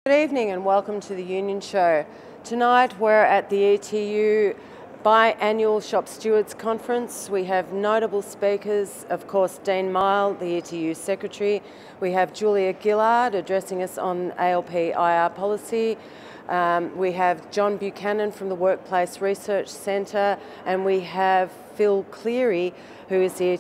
Good evening and welcome to the Union Show. Tonight we're at the ETU biannual Shop Stewards Conference. We have notable speakers, of course Dean Mighell, the ETU Secretary. We have Gillard addressing us on ALP IR policy. We have John Buchanan from the Workplace Research Centre, and we have Phil Cleary, who is the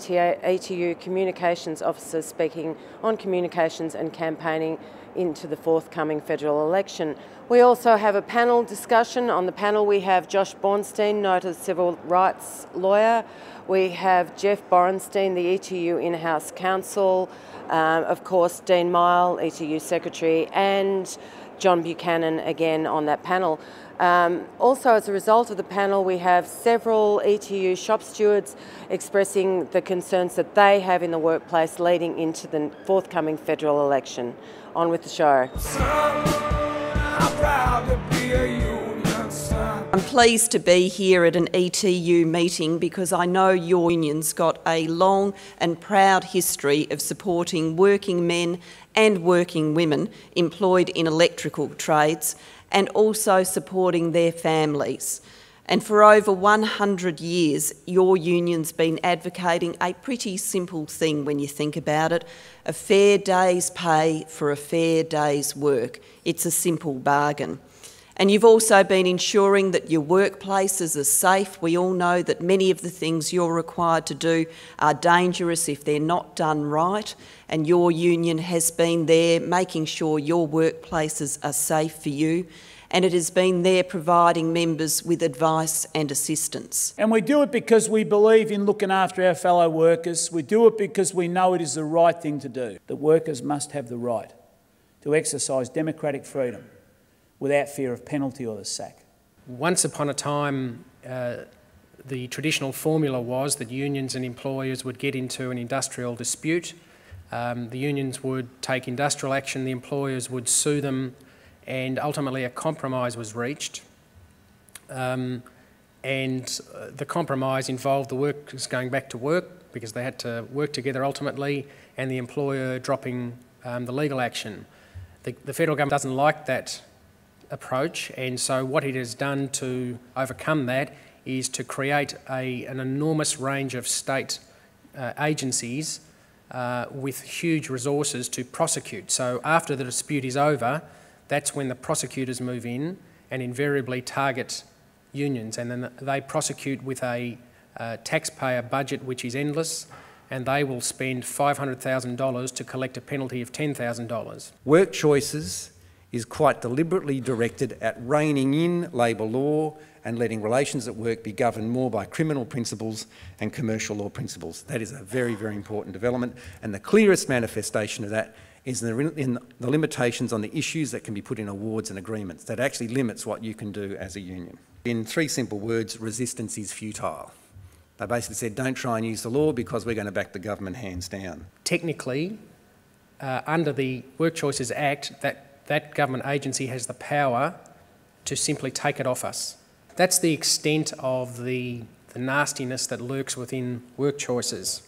ETU Communications Officer, speaking on communications and campaigning into the forthcoming federal election. We also have a panel discussion. On the panel we have Josh Borenstein, noted civil rights lawyer. We have Jeff Borenstein, the ETU in-house counsel, of course Dean Mighell, ETU Secretary, and John Buchanan again on that panel. Also, as a result of the panel, we have several ETU shop stewards expressing the concerns that they have in the workplace leading into the forthcoming federal election. On with the show. I'm pleased to be here at an ETU meeting because I know your union's got a long and proud history of supporting working men and working women employed in electrical trades and also supporting their families. And for over 100 years, your union's been advocating a pretty simple thing when you think about it: a fair day's pay for a fair day's work. It's a simple bargain. And you've also been ensuring that your workplaces are safe. We all know that many of the things you're required to do are dangerous if they're not done right, and your union has been there making sure your workplaces are safe for you, and it has been there providing members with advice and assistance. And we do it because we believe in looking after our fellow workers. We do it because we know it is the right thing to do. That workers must have the right to exercise democratic freedom without fear of penalty or the sack. Once upon a time, the traditional formula was that unions and employers would get into an industrial dispute. The unions would take industrial action, the employers would sue them, and ultimately a compromise was reached. And the compromise involved the workers going back to work because they had to work together ultimately, and the employer dropping the legal action. The federal government doesn't like that approach, and so what it has done to overcome that is to create an enormous range of state agencies with huge resources to prosecute. So after the dispute is over, that's when the prosecutors move in and invariably target unions, and then they prosecute with a taxpayer budget which is endless, and they will spend $500,000 to collect a penalty of $10,000. Work choices is quite deliberately directed at reining in labour law and letting relations at work be governed more by criminal principles and commercial law principles. That is a very, very important development, and the clearest manifestation of that is in the limitations on the issues that can be put in awards and agreements. That actually limits what you can do as a union. In three simple words, resistance is futile. They basically said, don't try and use the law because we're going to back the government hands down. Technically, under the Work Choices Act, that government agency has the power to simply take it off us. That's the extent of the nastiness that lurks within work choices.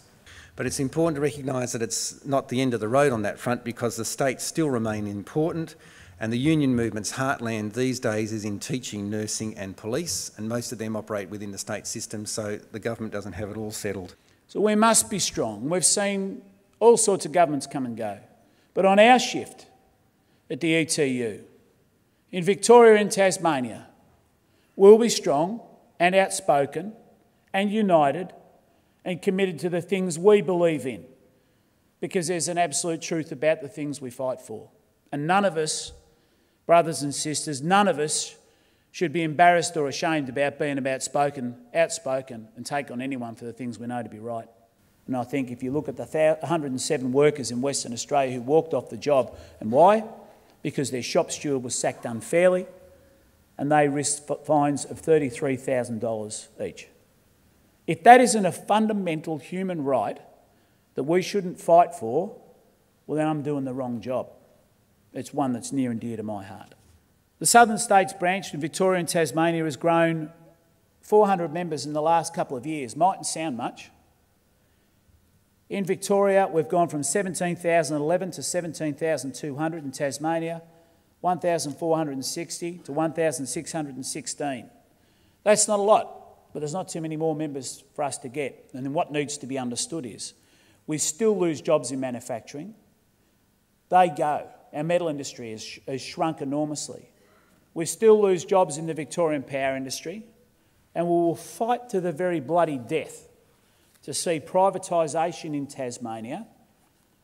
But it's important to recognise that it's not the end of the road on that front, because the states still remain important, and the union movement's heartland these days is in teaching, nursing and police, and most of them operate within the state system, so the government doesn't have it all settled. So we must be strong. We've seen all sorts of governments come and go. But on our shift at the ETU, in Victoria and Tasmania, we'll be strong and outspoken and united and committed to the things we believe in, because there's an absolute truth about the things we fight for. And none of us, brothers and sisters, none of us should be embarrassed or ashamed about being outspoken and take on anyone for the things we know to be right. And I think if you look at the 107 workers in Western Australia who walked off the job, and why? Because their shop steward was sacked unfairly and they risked fines of $33,000 each. If that isn't a fundamental human right that we shouldn't fight for, well then I'm doing the wrong job. It's one that's near and dear to my heart. The Southern States branch in Victoria and Tasmania has grown 400 members in the last couple of years. Mightn't sound much. In Victoria, we've gone from 17,011 to 17,200. In Tasmania, 1,460 to 1,616. That's not a lot, but there's not too many more members for us to get. And then what needs to be understood is we still lose jobs in manufacturing. They go. Our metal industry has shrunk enormously. We still lose jobs in the Victorian power industry, and we will fight to the very bloody death to see privatisation in Tasmania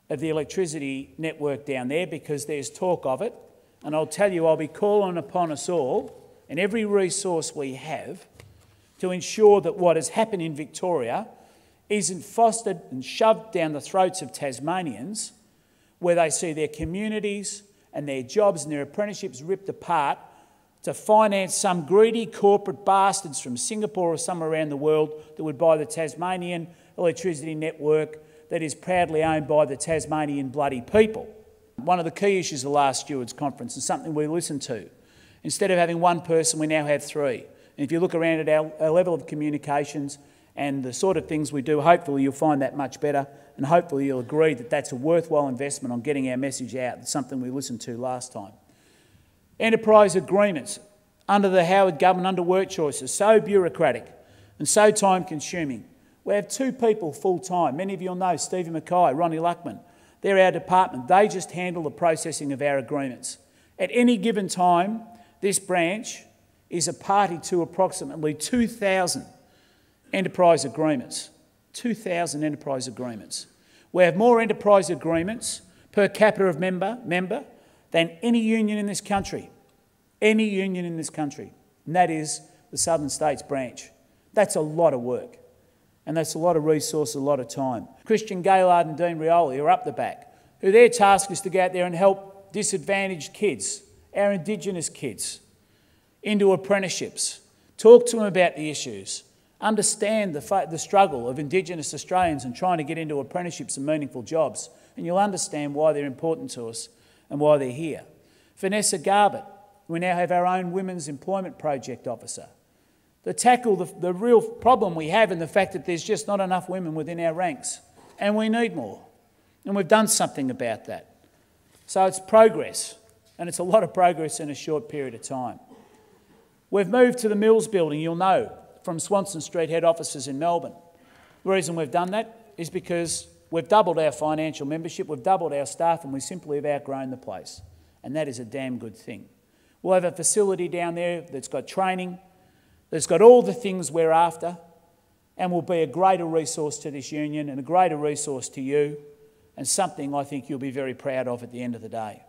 of the electricity network down there, because there's talk of it. And I'll tell you, I'll be calling upon us all and every resource we have to ensure that what has happened in Victoria isn't fostered and shoved down the throats of Tasmanians, where they see their communities and their jobs and their apprenticeships ripped apart to finance some greedy corporate bastards from Singapore or somewhere around the world that would buy the Tasmanian electricity network that is proudly owned by the Tasmanian bloody people. One of the key issues of the last Stewards conference, and something we listened to, instead of having one person, we now have three. And if you look around at our level of communications and the sort of things we do, hopefully you'll find that much better, and hopefully you'll agree that that's a worthwhile investment on getting our message out. It's something we listened to last time. Enterprise agreements under the Howard government, under work choices, so bureaucratic and so time-consuming. We have two people full-time. Many of you will know Stephen Mackay, Ronnie Luckman. They're our department. They just handle the processing of our agreements. At any given time, this branch is a party to approximately 2,000 enterprise agreements. 2,000 enterprise agreements. We have more enterprise agreements per capita of member than any union in this country. Any union in this country. And that is the Southern States branch. That's a lot of work. And that's a lot of resource, a lot of time. Christian Gillard and Dean Mighell are up the back, who their task is to go out there and help disadvantaged kids, our Indigenous kids, into apprenticeships. Talk to them about the issues. Understand the struggle of Indigenous Australians and trying to get into apprenticeships and meaningful jobs. And you'll understand why they're important to us and why they're here. Vanessa Garbutt, we now have our own Women's Employment Project Officer, to tackle the real problem we have in the fact that there's just not enough women within our ranks, and we need more. And we've done something about that. So it's progress, and it's a lot of progress in a short period of time. We've moved to the Mills building, you'll know, from Swanston Street head offices in Melbourne. The reason we've done that is because we've doubled our financial membership, we've doubled our staff, and we simply have outgrown the place. And that is a damn good thing. We'll have a facility down there that's got training, that's got all the things we're after, and will be a greater resource to this union and a greater resource to you, and something I think you'll be very proud of at the end of the day.